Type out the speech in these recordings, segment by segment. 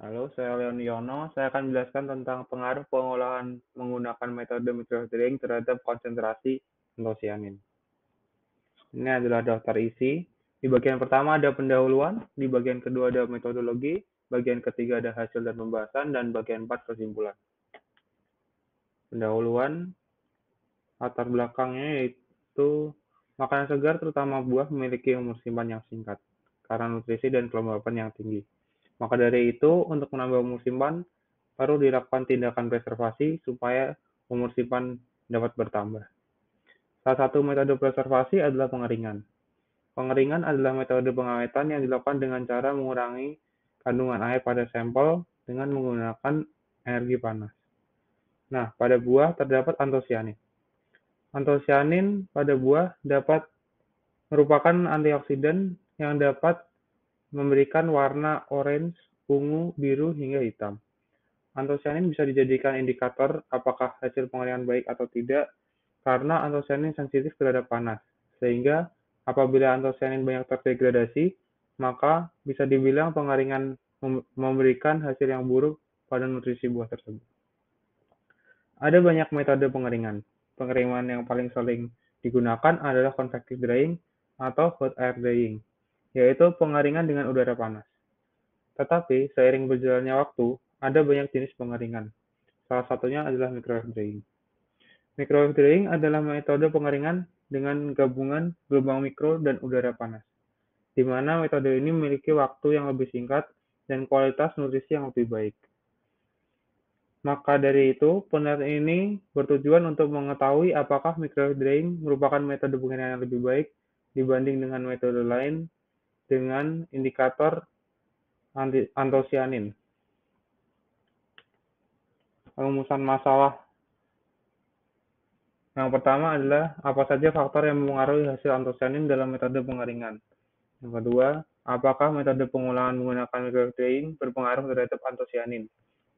Halo, saya Leon Yono. Saya akan menjelaskan tentang pengaruh pengolahan menggunakan metode microfiltering terhadap konsentrasi antosianin. Ini adalah daftar isi. Di bagian pertama ada pendahuluan, di bagian kedua ada metodologi, bagian ketiga ada hasil dan pembahasan, dan bagian 4 kesimpulan. Pendahuluan, latar belakangnya yaitu makanan segar terutama buah memiliki umur simpan yang singkat karena nutrisi dan kelembapan yang tinggi. Maka dari itu, untuk menambah umur simpan, perlu dilakukan tindakan preservasi supaya umur simpan dapat bertambah. Salah satu metode preservasi adalah pengeringan. Pengeringan adalah metode pengawetan yang dilakukan dengan cara mengurangi kandungan air pada sampel dengan menggunakan energi panas. Nah, pada buah terdapat antosianin. Antosianin pada buah dapat merupakan antioksidan yang dapat memberikan warna orange, ungu, biru, hingga hitam. Antosianin bisa dijadikan indikator apakah hasil pengeringan baik atau tidak karena antosianin sensitif terhadap panas, sehingga apabila antosianin banyak terdegradasi, maka bisa dibilang pengeringan memberikan hasil yang buruk pada nutrisi buah tersebut. Ada banyak metode pengeringan. Pengeringan yang paling sering digunakan adalah convective drying atau hot air drying, yaitu pengeringan dengan udara panas. Tetapi, seiring berjalannya waktu, ada banyak jenis pengeringan. Salah satunya adalah microwave drying. Microwave drying adalah metode pengeringan dengan gabungan gelombang mikro dan udara panas, di mana metode ini memiliki waktu yang lebih singkat dan kualitas nutrisi yang lebih baik. Maka dari itu, penelitian ini bertujuan untuk mengetahui apakah microwave drying merupakan metode pengeringan yang lebih baik dibanding dengan metode lain dengan indikator antosianin. Rumusan masalah yang pertama adalah apa saja faktor yang mempengaruhi hasil antosianin dalam metode pengeringan. Yang kedua, apakah metode pengolahan menggunakan microwave drying berpengaruh terhadap antosianin.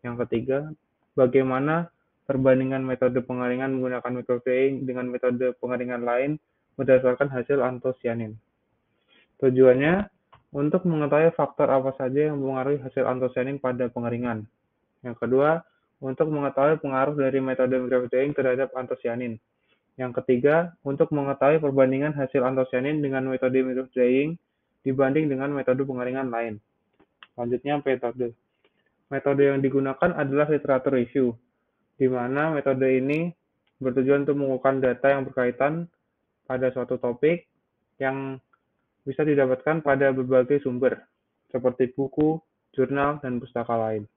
Yang ketiga, bagaimana perbandingan metode pengeringan menggunakan microwave drying dengan metode pengeringan lain berdasarkan hasil antosianin. Tujuannya untuk mengetahui faktor apa saja yang mempengaruhi hasil antosianin pada pengeringan. Yang kedua, untuk mengetahui pengaruh dari metode microwave drying terhadap antosianin. Yang ketiga, untuk mengetahui perbandingan hasil antosianin dengan metode microwave drying dibanding dengan metode pengeringan lain. Selanjutnya, metode. Metode yang digunakan adalah literatur review, di mana metode ini bertujuan untuk mengumpulkan data yang berkaitan pada suatu topik yang bisa didapatkan pada berbagai sumber, seperti buku, jurnal, dan pustaka lain.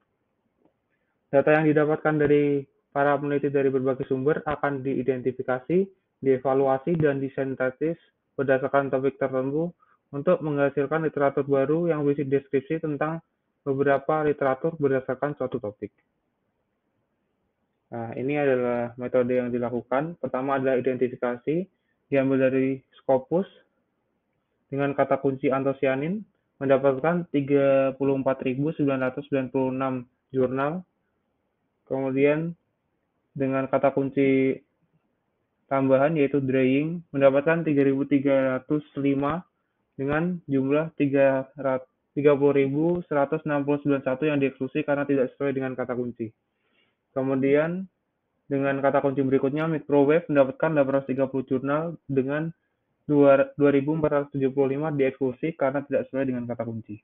Data yang didapatkan dari para peneliti dari berbagai sumber akan diidentifikasi, dievaluasi, dan disintesis berdasarkan topik tertentu untuk menghasilkan literatur baru yang berisi deskripsi tentang beberapa literatur berdasarkan suatu topik. Nah, ini adalah metode yang dilakukan. Pertama adalah identifikasi, diambil dari Scopus dengan kata kunci antosianin, mendapatkan 34.996 jurnal. Kemudian dengan kata kunci tambahan yaitu drying, mendapatkan 3.305 dengan jumlah 30.169 yang dieksklusi karena tidak sesuai dengan kata kunci. Kemudian dengan kata kunci berikutnya, microwave mendapatkan 830 jurnal dengan 2.475 dieksklusi karena tidak sesuai dengan kata kunci.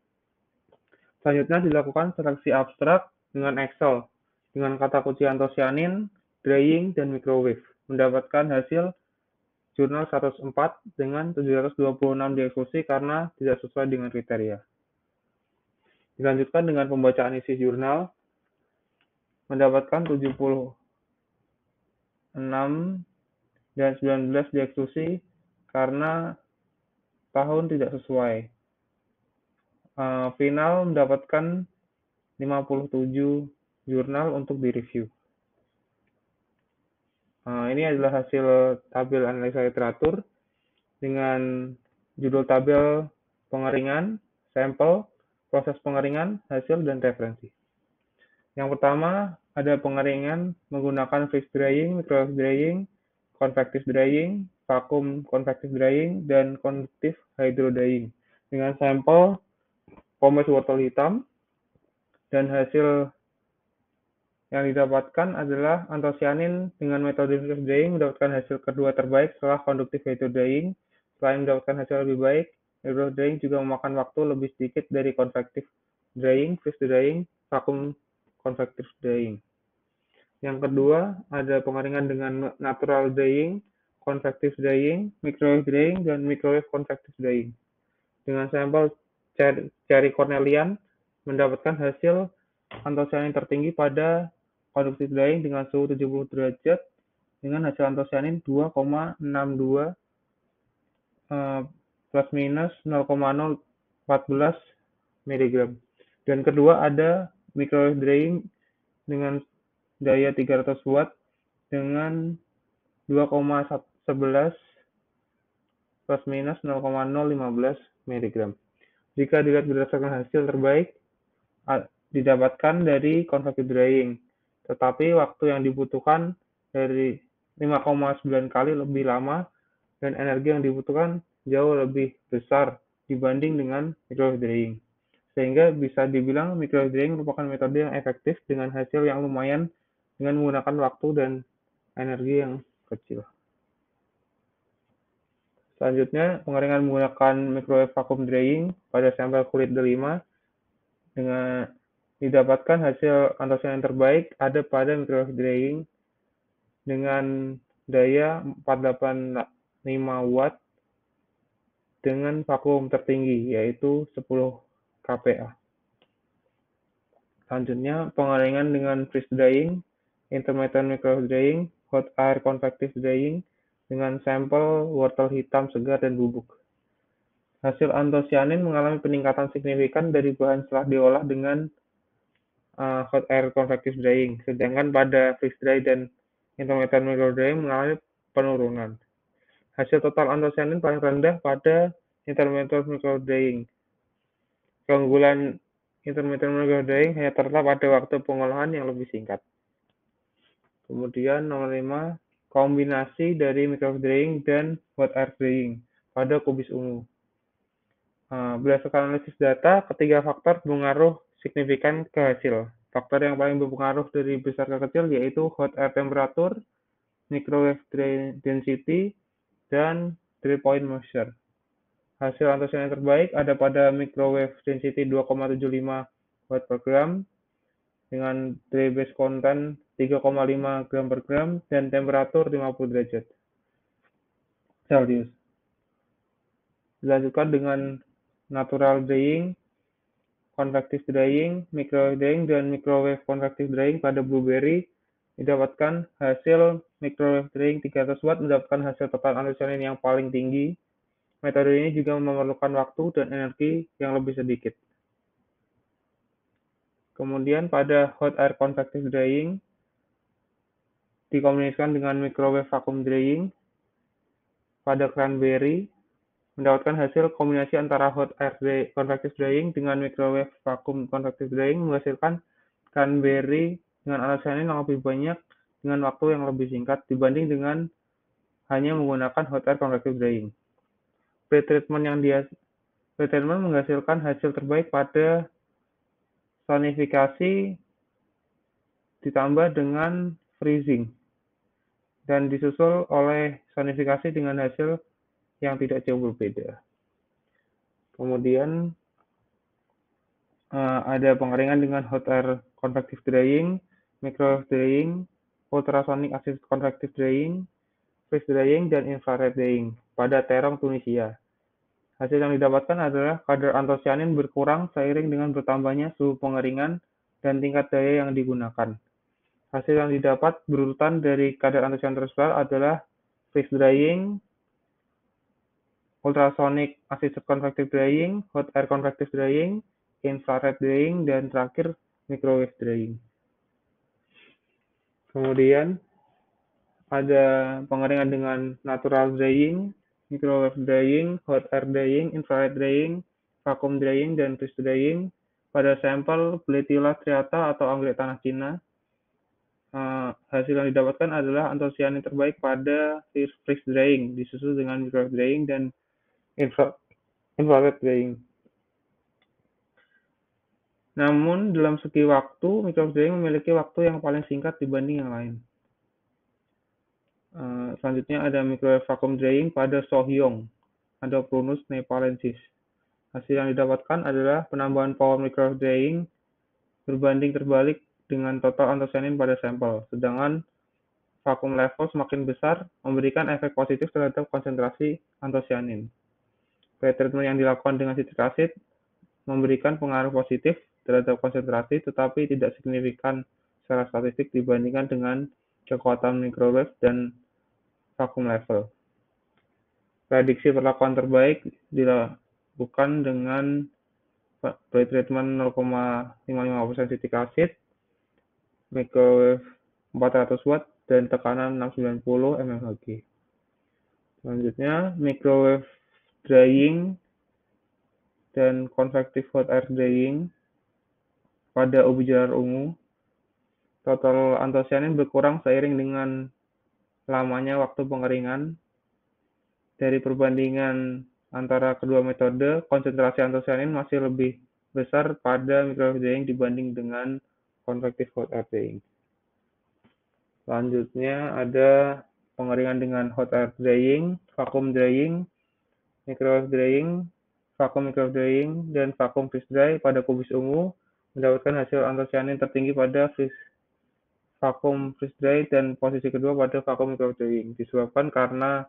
Selanjutnya dilakukan seleksi abstrak dengan Excel dengan kata kunci antosianin, drying, dan microwave, mendapatkan hasil jurnal 104 dengan 726 dieksekusi karena tidak sesuai dengan kriteria. Dilanjutkan dengan pembacaan isi jurnal, mendapatkan 76 dan 19 dieksekusi karena tahun tidak sesuai. Final mendapatkan 57 jurnal untuk direview. Ini adalah hasil tabel analisa literatur dengan judul tabel pengeringan, sampel, proses pengeringan, hasil, dan referensi. Yang pertama, ada pengeringan menggunakan freeze drying, microwave drying, convective drying, vacuum convective drying, dan convective hydro drying. Dengan sampel pomace wortel hitam, dan hasil yang didapatkan adalah antosianin dengan metode freeze drying mendapatkan hasil kedua terbaik setelah conductive hydro drying. Selain mendapatkan hasil lebih baik, hydro drying juga memakan waktu lebih sedikit dari convective drying, freeze drying, vacuum convective drying. Yang kedua, ada pengeringan dengan natural drying, convective drying, microwave drying, dan microwave convective drying. Dengan sampel cherry cornelian, mendapatkan hasil antosianin tertinggi pada conductive drying dengan suhu 70 derajat dengan hasil antosianin 2,62 plus minus 0,014 mg. Dan kedua ada microwave drying dengan daya 300 watt dengan 2,11 plus minus 0,015 mg. Jika dilihat berdasarkan hasil terbaik didapatkan dari convective drying, tetapi waktu yang dibutuhkan dari 5,9 kali lebih lama dan energi yang dibutuhkan jauh lebih besar dibanding dengan microwave drying. Sehingga bisa dibilang microwave drying merupakan metode yang efektif dengan hasil yang lumayan dengan menggunakan waktu dan energi yang kecil. Selanjutnya, pengeringan menggunakan microwave vacuum drying pada sampel kulit delima dengan didapatkan hasil antosianin terbaik ada pada microwave drying dengan daya 485 watt dengan vakuum tertinggi yaitu 10 kPa. Selanjutnya, pengeringan dengan freeze drying, intermittent microwave drying, hot air convective drying dengan sampel wortel hitam segar dan bubuk. Hasil antosianin mengalami peningkatan signifikan dari bahan setelah diolah dengan hot air convective drying, sedangkan pada freeze dry dan intermittent microwave drying mengalami penurunan. Hasil total antosianin paling rendah pada intermittent microwave drying. Keunggulan intermittent microwave drying hanya terletak pada waktu pengolahan yang lebih singkat. Kemudian nomor 5, kombinasi dari microwave drying dan hot air drying pada kubis ungu. Berdasarkan analisis data, ketiga faktor pengaruh signifikan ke hasil. Faktor yang paling berpengaruh dari besar ke kecil yaitu hot air temperature, microwave density, dan dew point moisture. Hasil antosianin terbaik ada pada microwave density 2,75 watt per gram dengan dry base content 3,5 gram per gram dan temperatur 50 derajat Celcius. Dilanjutkan dengan natural drying, convective drying, microwave drying, dan microwave convective drying pada blueberry didapatkan hasil microwave drying 300 watt mendapatkan hasil total antosianin yang paling tinggi. Metode ini juga memerlukan waktu dan energi yang lebih sedikit. Kemudian pada hot air convective drying dikombinasikan dengan microwave vacuum drying pada cranberry mendapatkan hasil kombinasi antara hot air convective drying dengan microwave vacuum convective drying menghasilkan cranberry dengan antosianin yang lebih banyak dengan waktu yang lebih singkat dibanding dengan hanya menggunakan hot air convective drying. Pretreatment menghasilkan hasil terbaik pada sonifikasi ditambah dengan freezing dan disusul oleh sonifikasi dengan hasil yang tidak jauh berbeda. Kemudian ada pengeringan dengan hot air convective drying, microwave drying, ultrasonic acid convective drying, freeze drying, dan infrared drying pada terong Tunisia. Hasil yang didapatkan adalah kadar antosianin berkurang seiring dengan bertambahnya suhu pengeringan dan tingkat daya yang digunakan. Hasil yang didapat berurutan dari kadar antosianin tersebut adalah freeze drying, ultrasonic acid convective drying, hot air convective drying, infrared drying, dan terakhir microwave drying. Kemudian ada pengeringan dengan natural drying, microwave drying, hot air drying, infrared drying, vacuum drying, dan freeze drying pada sampel Bletilla striata atau anggrek tanah Cina. Hasil yang didapatkan adalah antosianin terbaik pada freeze drying, disusul dengan microwave drying dan infrared drying. Namun dalam segi waktu, microwave drying memiliki waktu yang paling singkat dibanding yang lain. Selanjutnya ada microwave vacuum drying pada Sohyong, ada Prunus nepalensis. Hasil yang didapatkan adalah penambahan power microwave drying berbanding terbalik dengan total antosianin pada sampel, sedangkan vacuum level semakin besar memberikan efek positif terhadap konsentrasi antosianin. Pretreatment yang dilakukan dengan citric acid memberikan pengaruh positif terhadap konsentrasi, tetapi tidak signifikan secara statistik dibandingkan dengan kekuatan microwave dan vacuum level. Prediksi perlakuan terbaik dilakukan dengan pretreatment 0,55% citric acid, microwave 400 watt, dan tekanan 690 mmHg. Selanjutnya, microwave drying dan convective hot air drying pada ubi jalar ungu. Total antosianin berkurang seiring dengan lamanya waktu pengeringan. Dari perbandingan antara kedua metode, konsentrasi antosianin masih lebih besar pada microwave drying dibanding dengan convective hot air drying. Selanjutnya ada pengeringan dengan hot air drying, vacuum drying, microwave drying, vacuum microwave drying, dan vacuum freeze dry pada kubis ungu mendapatkan hasil antosianin tertinggi pada vacuum freeze dry dan posisi kedua pada vacuum microwave drying, disebabkan karena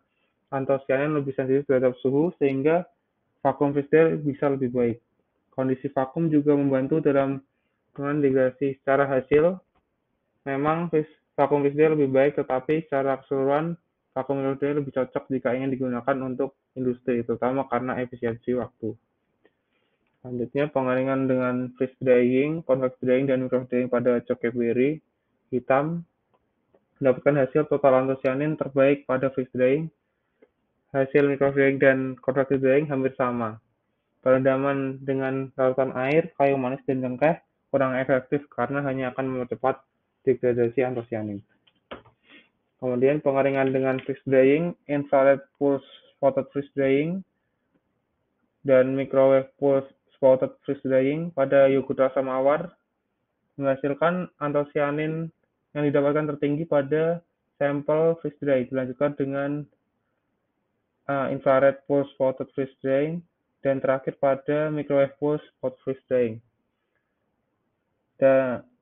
antosianin lebih sensitif terhadap suhu sehingga vacuum freeze dry bisa lebih baik. Kondisi vakum juga membantu dalam degradasi. Secara hasil, memang vacuum freeze dry lebih baik, tetapi secara keseluruhan vacuum microwave dry lebih cocok jika ingin digunakan untuk industri, terutama karena efisiensi waktu. Selanjutnya, pengeringan dengan freeze drying, convection drying, dan microwave drying pada coklat berry hitam mendapatkan hasil total antosianin terbaik pada freeze drying. Hasil microwave drying dan convection drying hampir sama. Perendaman dengan larutan air, kayu manis, dan cengkeh kurang efektif karena hanya akan mempercepat degradasi antosianin. Kemudian pengeringan dengan freeze drying, infrared pulse spotted freeze drying, dan microwave pulse spotted freeze drying pada yogurt rasa mawar menghasilkan antosianin yang didapatkan tertinggi pada sampel freeze dry, dilanjutkan dengan infrared pulse spotted freeze drying, dan terakhir pada microwave pulse spotted freeze drying.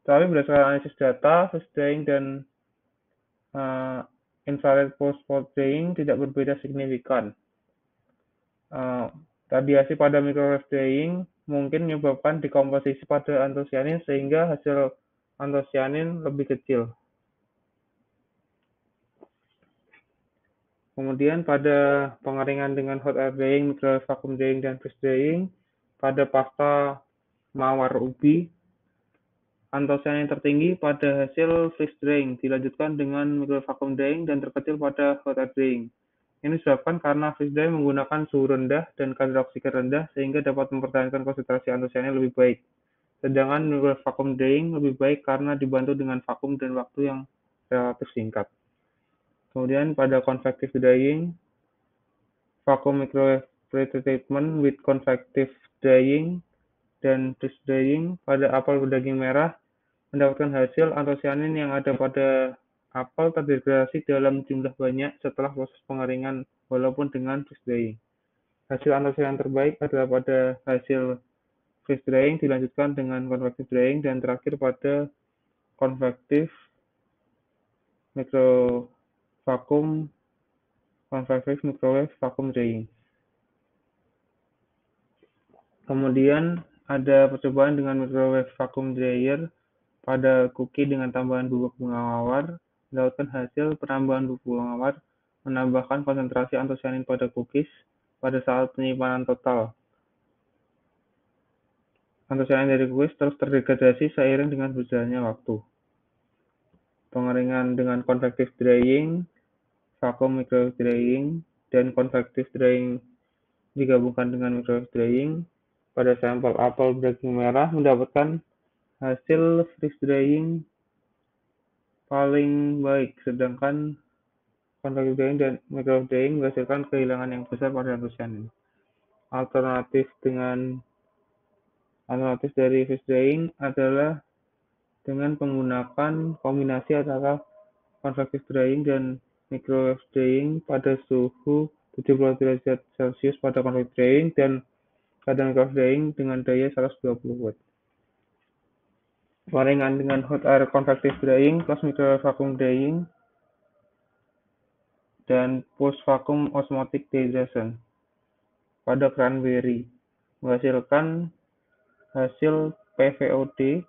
Tapi berdasarkan analisis data, freeze drying dan infrared pulse spotted drying tidak berbeda signifikan. Radiasi pada microwave drying mungkin menyebabkan dekomposisi pada antosianin sehingga hasil antosianin lebih kecil. Kemudian pada pengeringan dengan hot air drying, microwave vacuum drying, dan freeze drying pada pasta mawar ubi, antosianin tertinggi pada hasil freeze drying, dilanjutkan dengan microwave vacuum drying, dan terkecil pada hot air drying. Ini disebabkan karena freeze dry menggunakan suhu rendah dan kadar oksigen rendah sehingga dapat mempertahankan konsentrasi antosianin lebih baik. Sedangkan microwave vacuum drying lebih baik karena dibantu dengan vakum dan waktu yang relatif singkat. Kemudian pada convective drying, vacuum microwave pretreatment with convective drying, dan freeze drying pada apel berdaging merah mendapatkan hasil antosianin yang ada pada apel terdegradasi dalam jumlah banyak setelah proses pengeringan walaupun dengan freeze drying. Hasil antosianin terbaik adalah pada hasil freeze drying, dilanjutkan dengan convective drying, dan terakhir pada convective microwave vacuum drying. Kemudian ada percobaan dengan microwave vacuum dryer pada cookie dengan tambahan bubuk bunga mawar, mendapatkan hasil penambahan bubuk bunga mawar menambahkan konsentrasi antosianin pada cookies pada saat penyimpanan total. Antosianin dari cookies terus terdegradasi seiring dengan berjalannya waktu. Pengeringan dengan convective drying, vacuum microwave drying, dan convective drying digabungkan dengan microwave drying pada sampel apel berdaging merah mendapatkan hasil freeze drying paling baik, sedangkan convective drying dan microwave drying menghasilkan kehilangan yang besar pada antosianin. Alternatif dari freeze drying adalah dengan menggunakan kombinasi antara convective drying dan microwave drying pada suhu 70 derajat Celcius pada convective drying dan pada microwave drying dengan daya 120 watt. Pengeringan dengan hot air convective drying plus microwave vacuum drying dan post vacuum osmotic dehydration pada cranberry menghasilkan hasil PVOD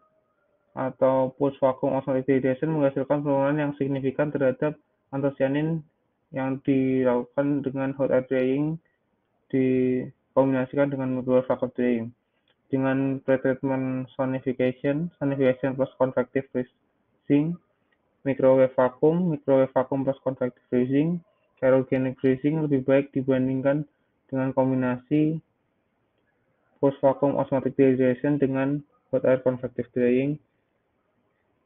atau post vacuum osmotic dehydration menghasilkan penurunan yang signifikan terhadap anthocyanin yang dilakukan dengan hot air drying dikombinasikan dengan microwave vacuum drying. Dengan pretreatment sonification plus convective freezing, microwave vacuum plus convective freezing, cryogenic freezing lebih baik dibandingkan dengan kombinasi post vacuum osmotic dehydration dengan hot air convective drying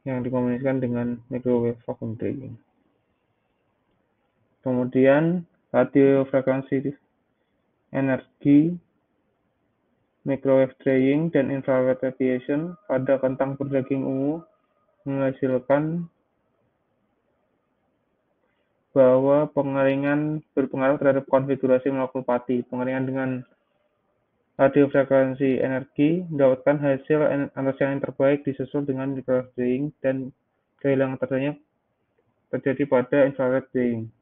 yang dikombinasikan dengan microwave vacuum drying. Kemudian radiofrekuensi energi, microwave drying, dan infrared radiation pada kentang berdaging ungu menghasilkan bahwa pengeringan berpengaruh terhadap konfigurasi molekul pati. Pengeringan dengan radiofrekuensi energi mendapatkan hasil anthocyanin terbaik disusul dengan microwave drying dan kehilangan terjadi pada infrared drying.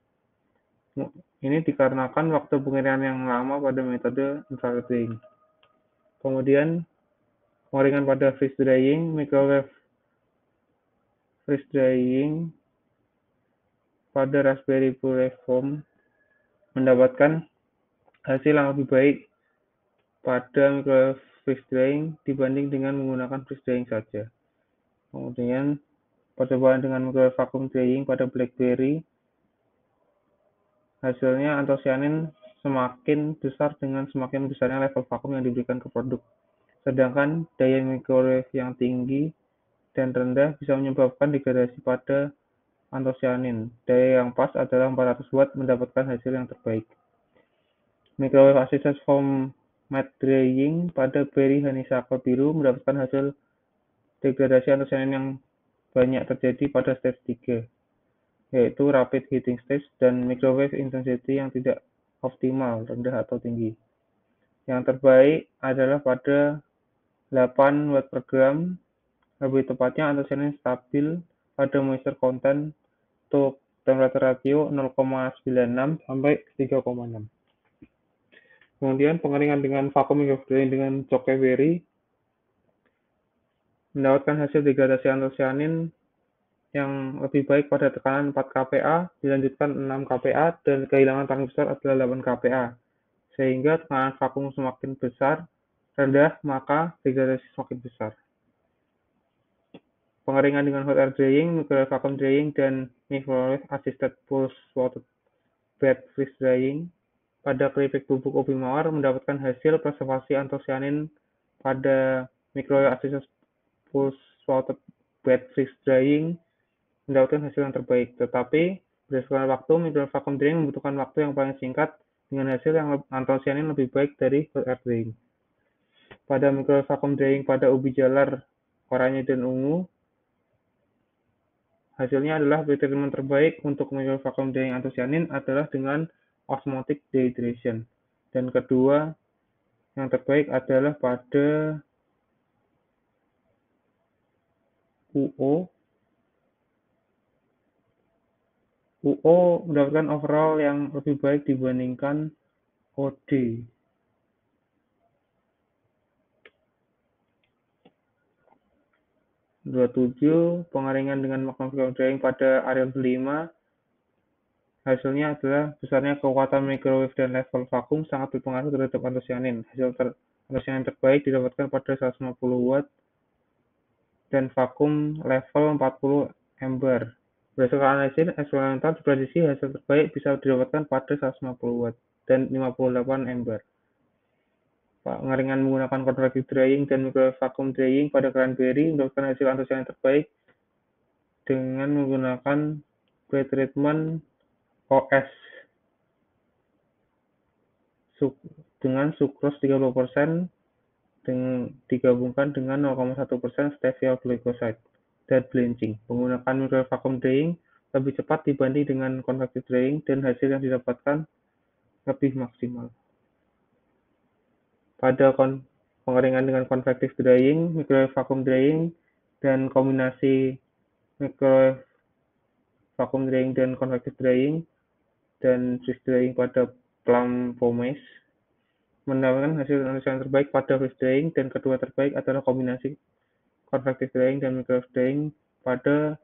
Ini dikarenakan waktu pengeringan yang lama pada metode infrared drying. Kemudian pengeringan pada freeze drying, microwave freeze drying pada Raspberry Pi foam mendapatkan hasil yang lebih baik pada microwave freeze drying dibanding dengan menggunakan freeze drying saja. Kemudian percobaan dengan microwave vacuum drying pada BlackBerry, hasilnya anthocyanin semakin besar dengan semakin besarnya level vakum yang diberikan ke produk. Sedangkan daya microwave yang tinggi dan rendah bisa menyebabkan degradasi pada anthocyanin. Daya yang pas adalah 400 watt mendapatkan hasil yang terbaik. Microwave assisted foam matte drying pada berry honeysuckle biru mendapatkan hasil degradasi anthocyanin yang banyak terjadi pada stage 3. Yaitu rapid heating stage dan microwave intensity yang tidak optimal, rendah atau tinggi. Yang terbaik adalah pada 8 watt per gram, lebih tepatnya anthocyanin stabil pada moisture content untuk temperature ratio 0,96 sampai 3,6. Kemudian pengeringan dengan vacuum microwave drying dengan chokeberry mendapatkan hasil degradasi anthocyanin yang lebih baik pada tekanan 4 kPa, dilanjutkan 6 kPa, dan kehilangan paling besar adalah 8 kPa. Sehingga tekanan vakum semakin besar, rendah, maka degradasi semakin besar. Pengeringan dengan hot air drying, microwave vacuum drying, dan microwave assisted pulse water bed freeze drying pada keripik bubuk ubi mawar mendapatkan hasil preservasi anthocyanin pada microwave assisted pulse water bed freeze drying mendapatkan hasil yang terbaik, tetapi berdasarkan waktu, microwave vacuum drying membutuhkan waktu yang paling singkat dengan hasil yang anthocyanin lebih baik dari hot air drying. Pada microwave vacuum drying pada ubi jalar, oranye, dan ungu, hasilnya adalah pretreatment terbaik untuk microwave vacuum drying anthocyanin adalah dengan osmotic dehydration. Dan kedua, yang terbaik adalah pada UO. UO mendapatkan overall yang lebih baik dibandingkan OD. Pengeringan dengan vacuum drying pada Arion 5 hasilnya adalah besarnya kekuatan microwave dan level vakum sangat berpengaruh terhadap anthocyanin. Hasil anthocyanin terbaik didapatkan pada 150 watt dan vakum level 40 ampere. Berdasarkan analisis eksperimental diprediksi hasil terbaik bisa didapatkan pada 150 watt dan 58 ampere. Pengeringan menggunakan convective drying dan microwave vacuum drying pada cranberry mendapatkan hasil anthocyanin terbaik dengan menggunakan pretreatment OS dengan sukros 30% digabungkan dengan 0,1% stevia glycoside dan blanching. Menggunakan microwave vacuum drying lebih cepat dibanding dengan convective drying dan hasil yang didapatkan lebih maksimal. Pada pengeringan dengan convective drying, microwave vacuum drying, dan kombinasi microwave vacuum drying dan convective drying dan freeze drying pada plum pomace mendapatkan hasil yang terbaik pada freeze drying, dan kedua terbaik adalah kombinasi convective drying dan microwave drying pada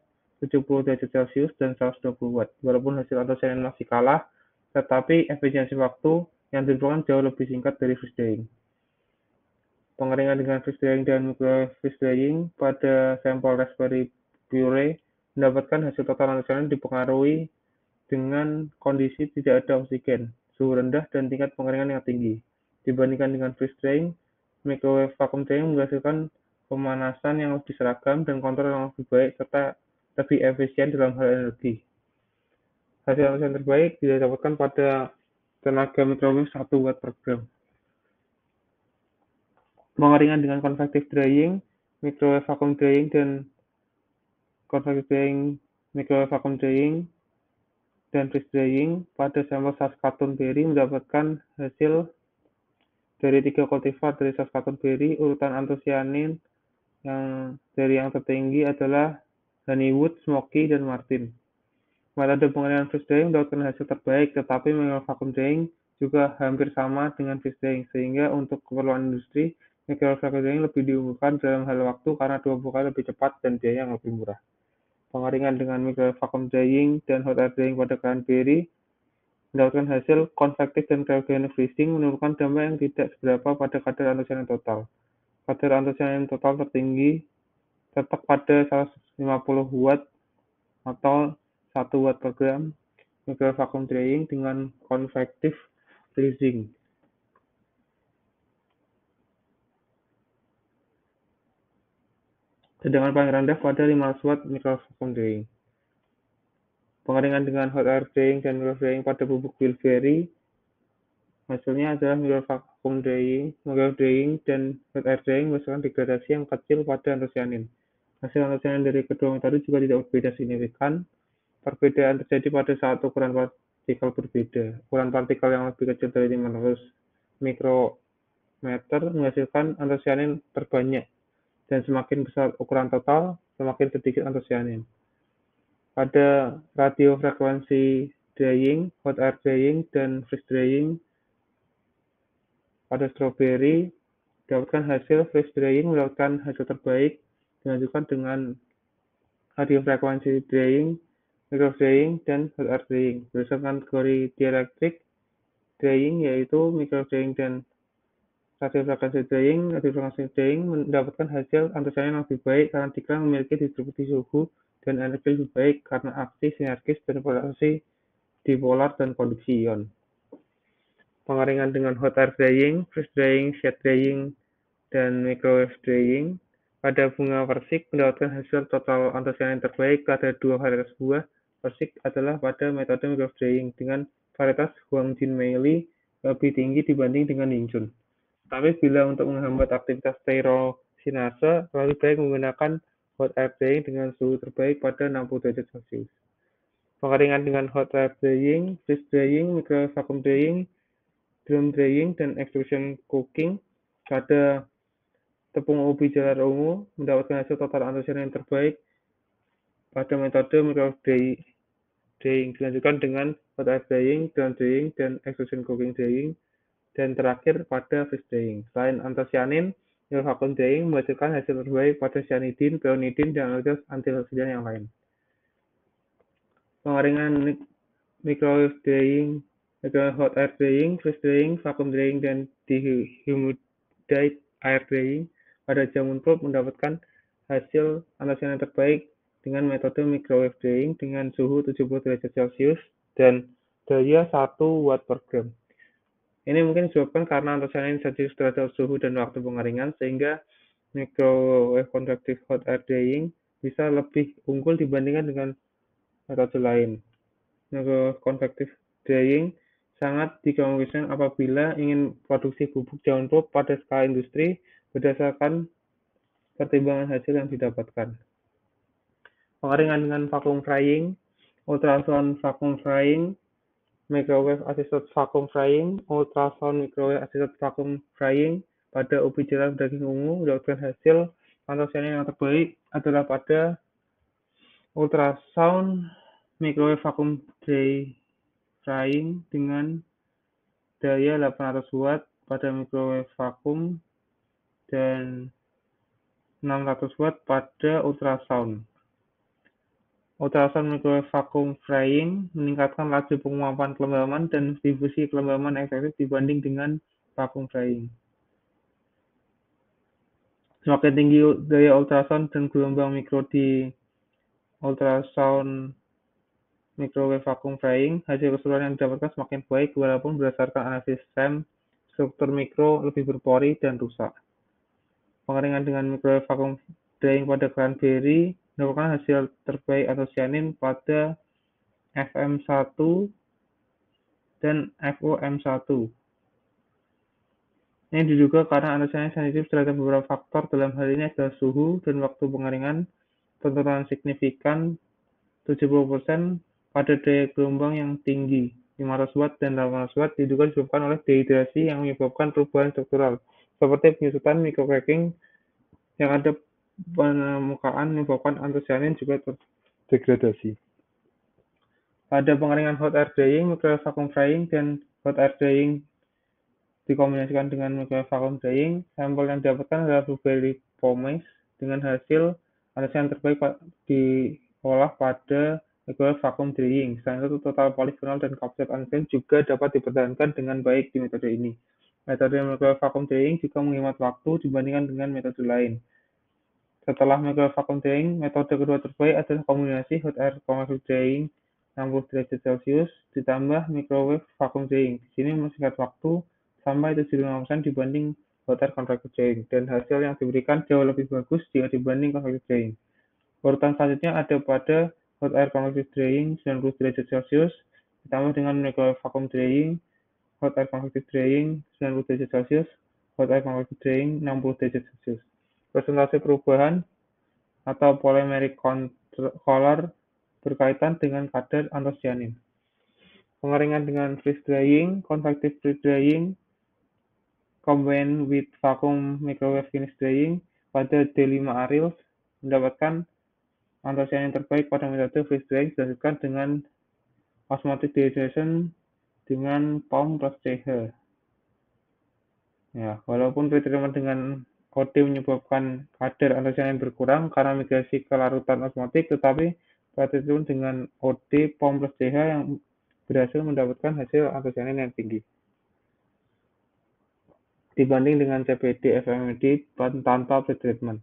70 derajat Celcius dan 120 watt. Walaupun hasil antosianin masih kalah, tetapi efisiensi waktu yang diperlukan jauh lebih singkat dari freeze drying. Pengeringan dengan freeze drying dan microwave freeze drying pada sampel raspberry puree mendapatkan hasil total antosianin dipengaruhi dengan kondisi tidak ada oksigen, suhu rendah, dan tingkat pengeringan yang tinggi. Dibandingkan dengan freeze drying, microwave vacuum drying menghasilkan pemanasan yang lebih seragam dan kontrol yang lebih baik serta lebih efisien dalam hal energi. Hasil yang terbaik didapatkan pada tenaga microwave 1 watt per gram. Pengeringan dengan convective drying, microwave vacuum drying, dan convective drying, microwave vacuum drying, dan freeze drying pada sampel Saskatoon berry mendapatkan hasil dari 3 kultivar dari Saskatoon berry. Urutan antosianin dari yang tertinggi adalah Honeywood, Smoky, dan Martin. Metode pengeringan freeze drying mendapatkan hasil terbaik, tetapi microwave vacuum drying juga hampir sama dengan freeze drying, sehingga untuk keperluan industri, microwave vacuum drying lebih diunggulkan dalam hal waktu karena 20 kali lebih cepat dan biaya yang lebih murah. Pengeringan dengan microwave vacuum drying dan hot air drying pada cranberry mendapatkan hasil konvektif dan cryogenic freezing menurunkan dampak yang tidak seberapa pada kadar antosianin total. Kadar antosianin total tertinggi tetap pada 150 watt atau 1 watt per gram microwave vacuum drying dengan convective freezing. Sedangkan paling rendah pada 500 watt microwave vacuum drying. Pengeringan dengan hot air drying dan microwave drying pada bubuk bilberry hasilnya adalah microwave vacuum drying, microwave drying, dan hot air drying menghasilkan degradasi yang kecil pada antosianin. Hasil antosianin dari kedua metode juga tidak berbeda signifikan. Perbedaan terjadi pada saat ukuran partikel berbeda. Ukuran partikel yang lebih kecil dari 500 mikrometer menghasilkan antosianin terbanyak, dan semakin besar ukuran total, semakin sedikit antosianin. Pada radiofrekuensi drying, hot air drying, dan freeze drying pada strawberry, dapatkan hasil freeze drying mendapatkan hasil terbaik dilanjutkan dengan radiofrekuensi drying, microwave drying, dan hot air drying. Berdasarkan kategori dielectric drying, yaitu microwave drying dan radiofrekuensi drying mendapatkan hasil antosianin yang lebih baik karena dikira memiliki distribusi suhu dan energi lebih baik karena aksi sinergis dan polarisasi dipolar dan konduksi ion. Pengeringan dengan hot air drying, freeze drying, shade drying, dan microwave drying pada bunga persik mendapatkan hasil total antosianin terbaik pada 2 varietas buah persik adalah pada metode microwave drying dengan varietas Huangjin Meili lebih tinggi dibanding dengan Yingzhou. Tapi bila untuk menghambat aktivitas tyrosinase, lebih baik menggunakan hot air drying dengan suhu terbaik pada 60 derajat Celcius. Pengeringan dengan hot air drying, freeze drying, microwave vacuum drying, drum drying, dan extrusion cooking pada tepung ubi jalar ungu mendapatkan hasil total antosianin terbaik pada metode microwave drying, dilanjutkan dengan hot air drying, drum drying, dan extrusion cooking drying, dan terakhir pada freeze drying. Selain antosianin, microwave vacuum drying menghasilkan hasil terbaik pada cyanidin, peonidin, dan antioksidan yang lain. Pengeringan microwave drying, microwave hot air drying, freeze drying, vacuum drying, dan dehumidite air drying pada jamun pulp mendapatkan hasil antosianin terbaik dengan metode microwave drying dengan suhu 70 derajat Celcius dan daya 1 watt per gram. Ini mungkin disebabkan karena antosianin sensitif terhadap suhu dan waktu pengeringan, sehingga microwave convective hot air drying bisa lebih unggul dibandingkan dengan metode lain. Microwave convective drying sangat dikemungkinkan apabila ingin produksi bubuk jamun pulp pada skala industri berdasarkan pertimbangan hasil yang didapatkan. Pengeringan dengan vacuum frying, ultrasound vacuum frying, microwave assisted vacuum frying, ultrasound microwave assisted vacuum frying pada ubi jelas daging ungu mendapatkan hasil antosianin yang terbaik adalah pada ultrasound microwave vacuum dry frying dengan daya 800 watt pada microwave vacuum dan 600 watt pada ultrasound. Ultrasound microwave vacuum frying meningkatkan laju penguapan kelembaban dan distribusi kelembaban efektif dibanding dengan vacuum frying. Semakin tinggi daya ultrasound dan gelombang mikro di ultrasound microwave vacuum frying, hasil keseluruhan yang didapatkan semakin baik walaupun berdasarkan analisis SEM, struktur mikro lebih berpori dan rusak. Pengeringan dengan microwave vacuum drying pada cranberry mendapatkan hasil terbaik antosianin pada FM1 dan FOM1. Ini diduga karena antosianin sensitif terhadap beberapa faktor, dalam hal ini adalah suhu dan waktu pengeringan. Penurunan signifikan 70% pada daya gelombang yang tinggi, 500 watt dan 800 watt, diduga disebabkan oleh dehidrasi yang menyebabkan perubahan struktural, seperti penyusutan microcracking yang ada permukaan menyebabkan antosianin juga terdegradasi. Pada pengeringan hot air drying, microwave vacuum frying dan hot air drying dikombinasikan dengan microwave vacuum drying, sampel yang didapatkan adalah blueberry pomace dengan hasil antosianin terbaik diolah pada microwave vacuum drying. Selain itu, total polifenol dan kapsat antosianin juga dapat dipertahankan dengan baik di metode ini. Metode microwave vacuum drying juga menghemat waktu dibandingkan dengan metode lain. Setelah microwave vacuum drying, metode kedua terbaik adalah kombinasi hot air convective drying 60 derajat Celcius ditambah microwave vacuum drying. Di sini mempersingkat waktu sampai 75% dibanding hot air convective drying, dan hasil yang diberikan jauh lebih bagus jika dibanding convective drying. Urutan selanjutnya ada pada hot air convective drying 90 derajat Celcius ditambah dengan microwave vacuum drying, hot air convective drying 90 derajat Celcius, hot air convective drying 60 derajat Celcius. Presentasi perubahan atau polymeric color berkaitan dengan kadar antosianin. Pengeringan dengan freeze drying, convective freeze drying, combined with vacuum microwave finish drying pada D5 Arils mendapatkan antosianin terbaik pada metode freeze drying dihasilkan dengan osmotic dehydration dengan POM plus CH. Ya, walaupun pretreatment dengan OD menyebabkan kadar antosianin berkurang karena migrasi ke larutan osmotik, tetapi pretreatment dengan OD POM plus CH yang berhasil mendapatkan hasil antosianin yang tinggi dibanding dengan CPD FMD tanpa pretreatment.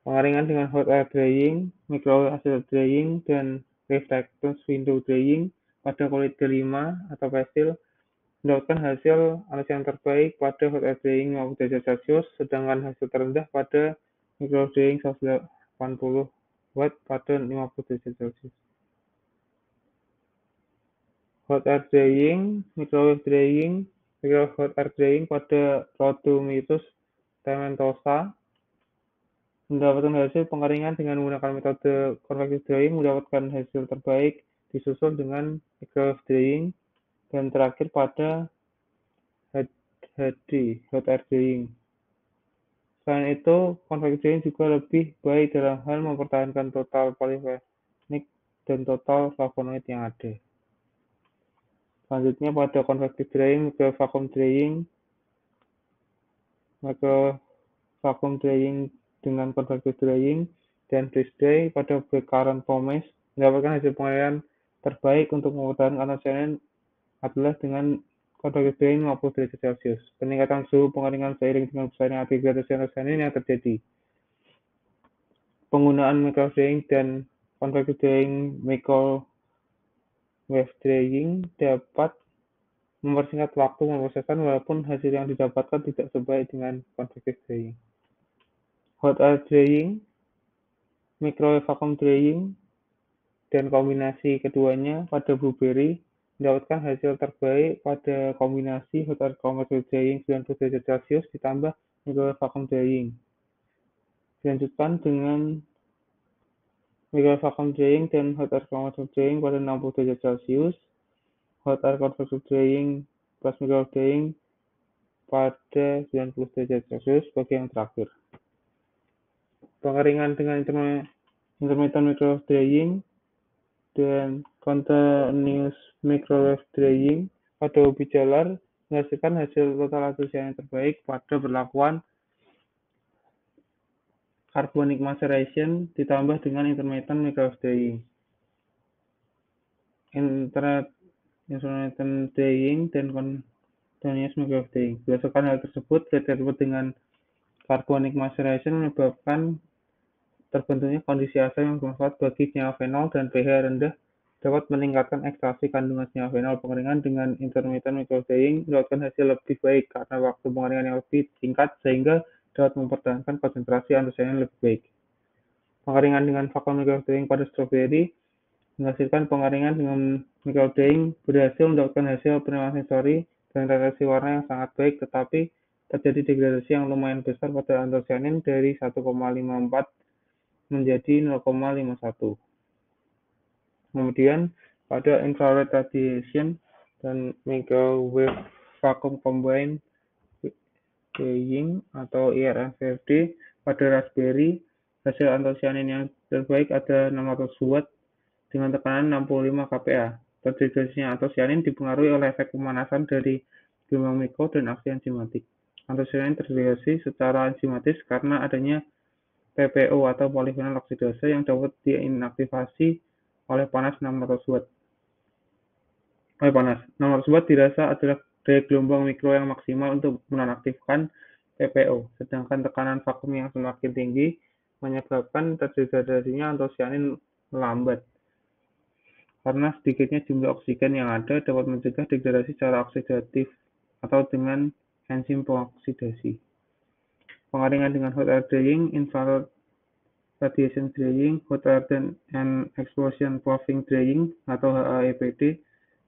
Pengeringan dengan hot air drying, microwave assisted drying, dan reflectance window drying pada kulit D5 atau pastel mendapatkan hasil antosianin terbaik pada hot air drying 50 derajat Celcius, sedangkan hasil terendah pada microwave drying 180 watt pada 50 derajat Celcius. Hot air drying, microwave hot air drying pada Rhodomyrmetus tomentosa mendapatkan hasil pengeringan dengan menggunakan metode convective drying mendapatkan hasil terbaik, disusul dengan microwave drying, dan terakhir pada HD, hot air drying. Selain itu, convective drying juga lebih baik dalam hal mempertahankan total polyphenic dan total flavonoid yang ada. Selanjutnya pada convective drying, microwave vacuum drying dengan convective drying, dan freeze dry pada blackcurrant pomace mendapatkan hasil pengeringan terbaik untuk mempertahankan antosianin adalah dengan convective drying 50 derajat Celcius. Peningkatan suhu pengeringan seiring dengan besarnya degradasi antosianin yang terjadi. Penggunaan microwave drying dan convective drying microwave drying dapat mempersingkat waktu pemrosesan walaupun hasil yang didapatkan tidak sebaik dengan convective drying. Hot air drying, microwave vacuum drying, dan kombinasi keduanya pada blueberry mendapatkan hasil terbaik pada kombinasi hot air convective drying 90 derajat Celcius ditambah microwave vacuum drying. Dilanjutkan dengan microwave vacuum drying dan hot air convection drying pada 60 derajat Celcius, hot air convection drying plus microwave drying pada 90 derajat Celcius sebagai yang terakhir. Pengeringan dengan intermittent microwave drying dan continuous microwave drying pada ubi jalar menghasilkan hasil total antusian yang terbaik pada perlakuan carbonic maceration ditambah dengan intermittent microwave drying. Intermittent drying dan continuous microwave drying. Berdasarkan hal tersebut, treatment dengan carbonic maceration menyebabkan terbentuknya kondisi asam yang bermanfaat bagi senyawa fenol dan pH rendah dapat meningkatkan ekstraksi kandungan senyawa fenol. Pengeringan dengan intermittent microwave drying mendapatkan hasil lebih baik karena waktu pengeringan yang lebih singkat sehingga dapat mempertahankan konsentrasi antosianin lebih baik. Pengeringan dengan vacuum microwave drying pada stroberi menghasilkan pengeringan dengan microwave drying berhasil mendapatkan hasil penerimaan sensori dan reaksi warna yang sangat baik, tetapi terjadi degradasi yang lumayan besar pada antosianin dari 1,54 menjadi 0,51. Kemudian pada infrared radiation dan microwave vacuum combined drying atau IRMVD pada raspberry, hasil antosianin yang terbaik ada 600 watt dengan tekanan 65 kPa. Degradasinya antosianin dipengaruhi oleh efek pemanasan dari gelombang mikro dan aksi enzimatik. Antosianin terdegradasi secara enzimatis karena adanya PPO atau polifenol oksidase yang dapat diinaktivasi oleh panas 600 watt. 600 watt dirasa adalah daya gelombang mikro yang maksimal untuk menonaktifkan PPO, sedangkan tekanan vakum yang semakin tinggi menyebabkan terdegradasinya antosianin melambat. Karena sedikitnya jumlah oksigen yang ada dapat mencegah degradasi secara oksidatif atau dengan enzim pengoksidasi. Pengeringan dengan hot air drying, infrared radiation drying, hot air and explosion proofing drying atau HAEPD,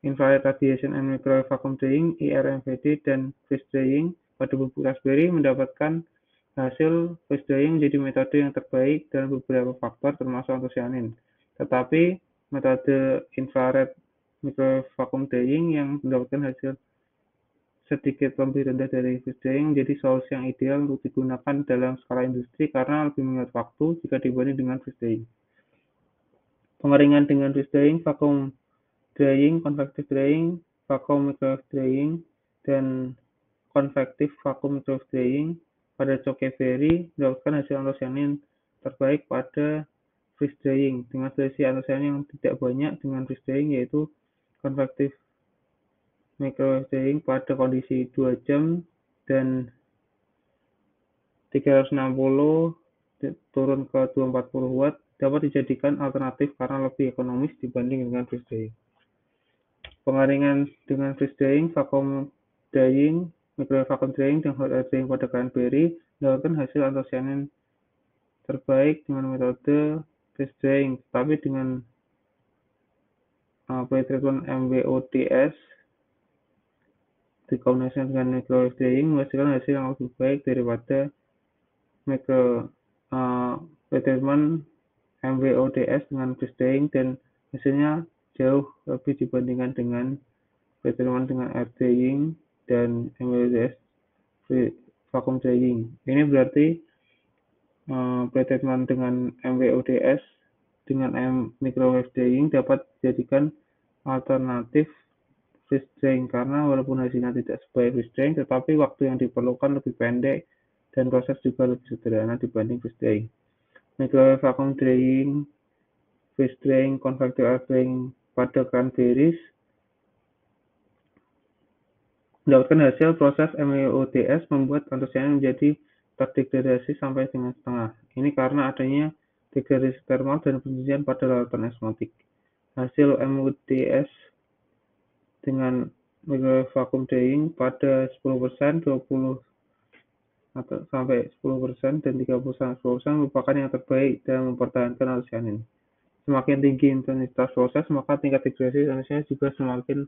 infrared radiation and microwave vacuum drying (IRMVD) dan freeze drying pada bubuk raspberry mendapatkan hasil freeze drying menjadi metode yang terbaik dalam beberapa faktor termasuk antosianin. Tetapi metode infrared microwave vacuum drying yang mendapatkan hasil sedikit lebih rendah dari freeze drying menjadi solusi yang ideal untuk digunakan dalam skala industri karena lebih menghemat waktu jika dibanding dengan freeze drying. Pengeringan dengan freeze drying, vacuum drying, convective drying, vacuum microwave drying, dan convective vacuum microwave drying pada chokeberry mendapatkan hasil antosianin terbaik pada freeze drying dengan selisih antosianin yang tidak banyak dengan freeze drying, yaitu convective microwave drying pada kondisi 2 jam dan 360 turun ke 240 watt dapat dijadikan alternatif karena lebih ekonomis dibanding dengan freeze drying. Pengeringan dengan freeze drying, vacuum drying, microwave vacuum drying, dan hot air drying pada cranberry mendapatkan hasil antosianin terbaik dengan metode freeze drying, tapi dengan pretreatment MWODS dikombinasikan dengan microwave drying menghasilkan hasil yang lebih baik daripada pretreatment MWODS dengan freeze drying, dan hasilnya jauh lebih dibandingkan dengan pretreatment dengan air drying dan MWODS vacuum drying. Ini berarti pretreatment dengan MWODS dengan microwave drying dapat dijadikan alternatif freeze drying karena walaupun hasilnya tidak sebaik freeze drying, tetapi waktu yang diperlukan lebih pendek dan proses juga lebih sederhana dibanding freeze drying. Microwave vacuum drying, freeze drying, convective air drying pada cranberries mendapatkan hasil proses MWODS membuat antosianin menjadi terdegradasi sampai dengan setengah. Ini karena adanya degradasi termal dan pencucian pada larutan osmotik. Hasil MWODS dengan microwave vacuum drying pada 10%, 20 sampai 10%, dan 30-10% merupakan yang terbaik dalam mempertahankan antosianin. Semakin tinggi intensitas proses, maka tingkat degradasi antosianin juga semakin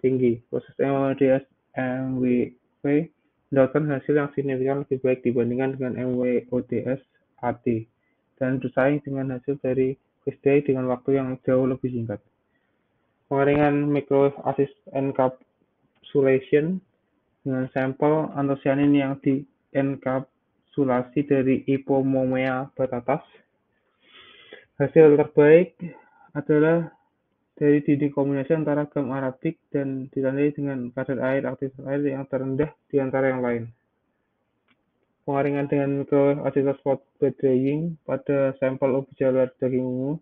tinggi. Proses MWODS MWV mendapatkan hasil yang signifikan lebih baik dibandingkan dengan MWODS AT dan bersaing dengan hasil dari freeze dry dengan waktu yang jauh lebih singkat. Pengeringan microwave assist encapsulation dengan sampel antosianin yang dienkapsulasi dari Ipomomea batatas. Hasil terbaik adalah dari dinding kombinasi antara gam arabik dan ditandai dengan kadar aktivitas air yang terendah di antara yang lain. Pengeringan dengan microwave assisted spot bed drying pada sampel ubi jalar daging ungu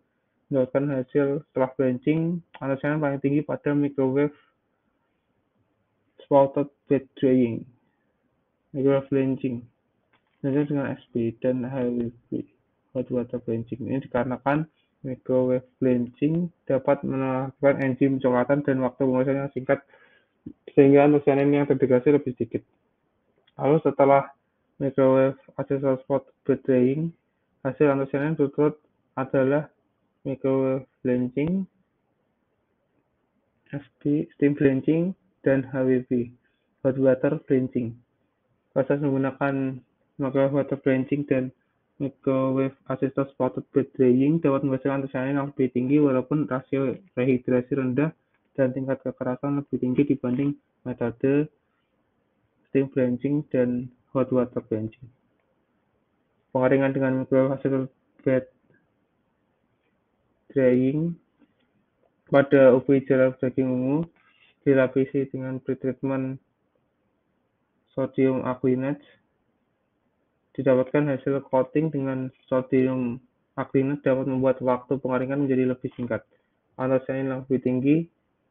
mendapatkan hasil setelah blanching antosianin paling tinggi pada microwave spotted bed drying, microwave blanching, dengan SP dan HWP, hot water blanching. Ini dikarenakan microwave blanching dapat melakukan enzim coklatan dan waktu pemrosesan yang singkat sehingga antosianin yang terdegradasi lebih sedikit. Lalu setelah microwave assisted spot bed drying, hasil antosianin berikut adalah microwave blanching, SP, steam blanching, dan HWP, hot water blanching. Proses menggunakan microwave water blanching dan microwave assisted spotted bed drying dapat menghasilkan antosianin yang lebih tinggi walaupun rasio rehidrasi rendah dan tingkat kekerasan lebih tinggi dibanding metode steam blanching dan hot water blanching. Pengeringan dengan microwave assisted bed drying pada ubi jalar daging ungu dilapisi dengan pretreatment sodium aquinate. Didapatkan hasil coating dengan sodium aquinate dapat membuat waktu pengeringan menjadi lebih singkat. Antosianin yang lebih tinggi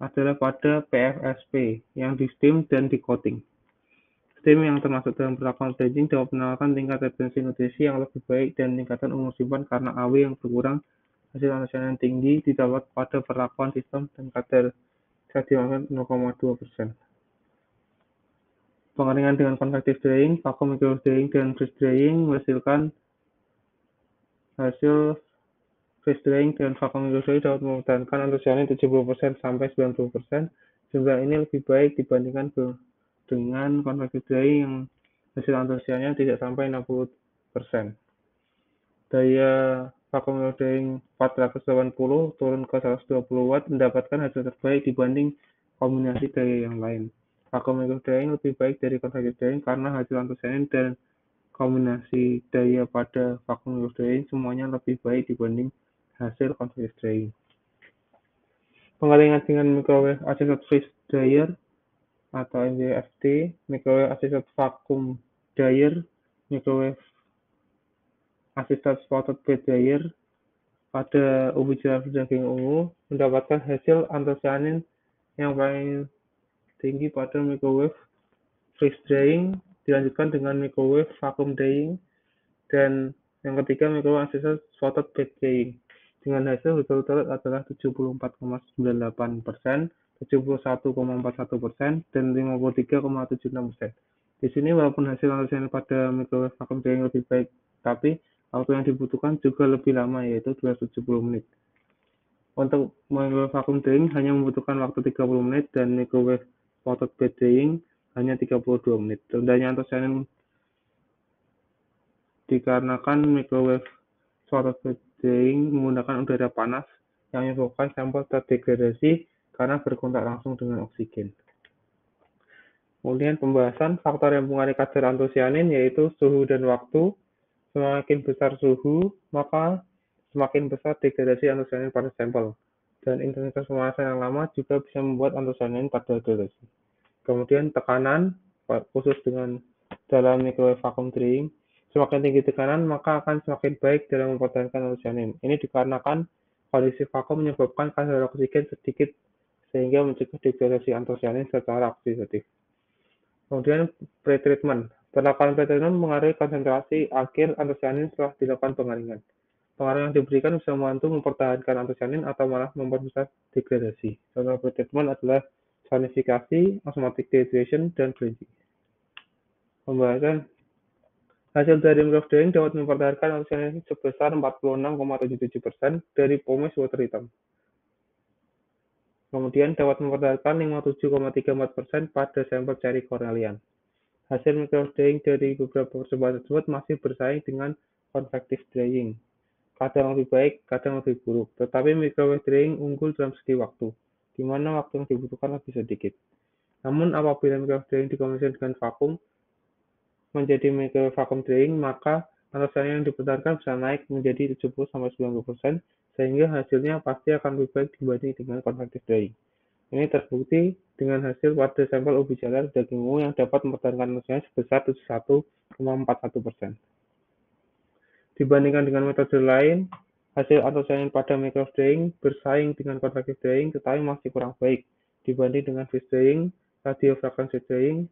adalah pada PFSP yang di steam dan di coating. Steam yang termasuk dalam perlakuan blanching dapat menawarkan tingkat retensi nutrisi yang lebih baik dan meningkatkan umur simpan karena AW yang berkurang. Hasil antosianin tinggi didapat pada perlakuan sistem dan kadar sodium 0,2%. Pengeringan dengan convective drying, vacuum microwave drying, dan freeze drying menghasilkan hasil freeze drying dan vacuum microwave drying dapat mempertahankan antosianin 70% sampai 90%. Jumlah ini lebih baik dibandingkan dengan convective drying yang hasil antosiannya tidak sampai 60%. Daya vacuum microwave drying 480 turun ke 120 watt mendapatkan hasil terbaik dibanding kombinasi daya yang lain. Vacuum microwave drying lebih baik dari convective drying karena hasil antosianin dan kombinasi daya pada vacuum microwave drying semuanya lebih baik dibanding hasil convective drying. Pengeringan dengan microwave assisted freeze dryer atau MWFD, microwave assisted vacuum dryer, microwave assisted spotted bed dryer pada ubi jalar daging ungu mendapatkan hasil antosianin yang paling tinggi pada microwave freeze drying, dilanjutkan dengan microwave vacuum drying, dan yang ketiga microwave assisted spotted bed drying. Dengan hasil berturut-turut adalah 74,98%, 71,41%, dan 53,76%. Di sini walaupun hasil antosianin pada microwave vacuum drying lebih baik, tapi waktu yang dibutuhkan juga lebih lama, yaitu 270 menit. Untuk microwave vacuum drying hanya membutuhkan waktu 30 menit dan microwave spotted bed drying hanya 32 menit. Rendahnya antosianin dikarenakan microwave spotted bed drying menggunakan udara panas yang menyebabkan sampel terdegradasi karena berkontak langsung dengan oksigen. Kemudian pembahasan faktor yang mempengaruhi kadar antosianin yaitu suhu dan waktu. Semakin besar suhu, maka semakin besar degradasi antosianin pada sampel. Dan intensitas pemanasan yang lama juga bisa membuat antosianin terdegradasi. Kemudian tekanan, khusus dengan dalam microwave vacuum drying, semakin tinggi tekanan maka akan semakin baik dalam mempertahankan antosianin. Ini dikarenakan kondisi vakum menyebabkan kadar oksigen sedikit sehingga mencegah degradasi antosianin secara oksidatif. Kemudian pretreatment. Perlakuan pretreatment mengaruhi konsentrasi akhir antosianin setelah dilakukan pengeringan. Pengeringan yang diberikan bisa membantu mempertahankan antosianin atau malah memperbesar degradasi. Contoh pretreatment adalah sonifikasi, osmotic dehydration, dan blanching. Pembahasan hasil dari microwave drying dapat mempertahankan antosianin sebesar 46,77% dari pomes water hitam. Kemudian dapat mempertahankan 57,34% pada sampel ceri cornelian. Hasil microdrying dari beberapa percobaan tersebut masih bersaing dengan convective drying. Kadang lebih baik, kadang lebih buruk. Tetapi microwave drying unggul dalam segi waktu, di mana waktu yang dibutuhkan lebih sedikit. Namun apabila microwave drying dikombinasikan dengan vakum menjadi microwave vacuum drying, maka antosianin yang dibenarkan bisa naik menjadi 70-90%, sehingga hasilnya pasti akan lebih baik dibanding dengan convective drying. Ini terbukti dengan hasil pada sampel ubi jalar daging ungu yang dapat mempertahankan antosianin sebesar 71,41%. Dibandingkan dengan metode lain, hasil antosianin pada microwave drying bersaing dengan convective drying tetapi masih kurang baik dibanding dengan freeze drying, radio frequency drying,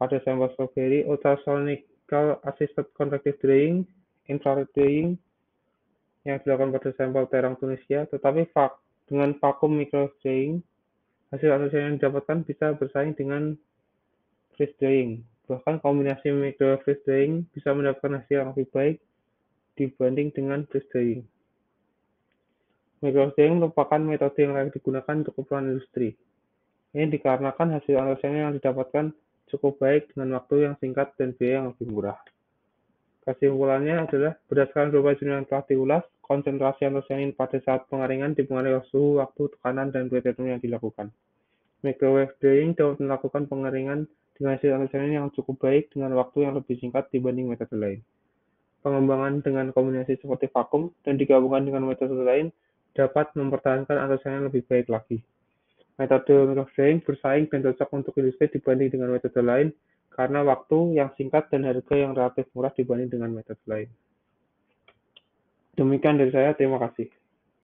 pada sampel strawberry, ultrasonical assisted convective drying, infrared drying yang dilakukan pada sampel terang Tunisia, tetapi dengan vacuum microwave drying, hasil antosianin yang didapatkan bisa bersaing dengan freeze drying. Bahkan kombinasi microwave freeze drying bisa mendapatkan hasil yang lebih baik dibanding dengan freeze drying. Microwave drying merupakan metode yang layak digunakan untuk keperluan industri. Ini dikarenakan hasil antosianin yang didapatkan cukup baik dengan waktu yang singkat dan biaya yang lebih murah. Kesimpulannya adalah, berdasarkan beberapa jenis yang telah diulas, konsentrasi antosianin pada saat pengeringan dipengaruhi oleh suhu, waktu, tekanan, dan periode yang dilakukan. Microwave drying dapat melakukan pengeringan dengan hasil antosianin yang cukup baik dengan waktu yang lebih singkat dibanding metode lain. Pengembangan dengan kombinasi seperti vakum dan digabungkan dengan metode lain dapat mempertahankan antosianin lebih baik lagi. Metode microwave drying bersaing dan cocok untuk industri dibanding dengan metode lain karena waktu yang singkat dan harga yang relatif murah dibanding dengan metode lain. Demikian dari saya, terima kasih.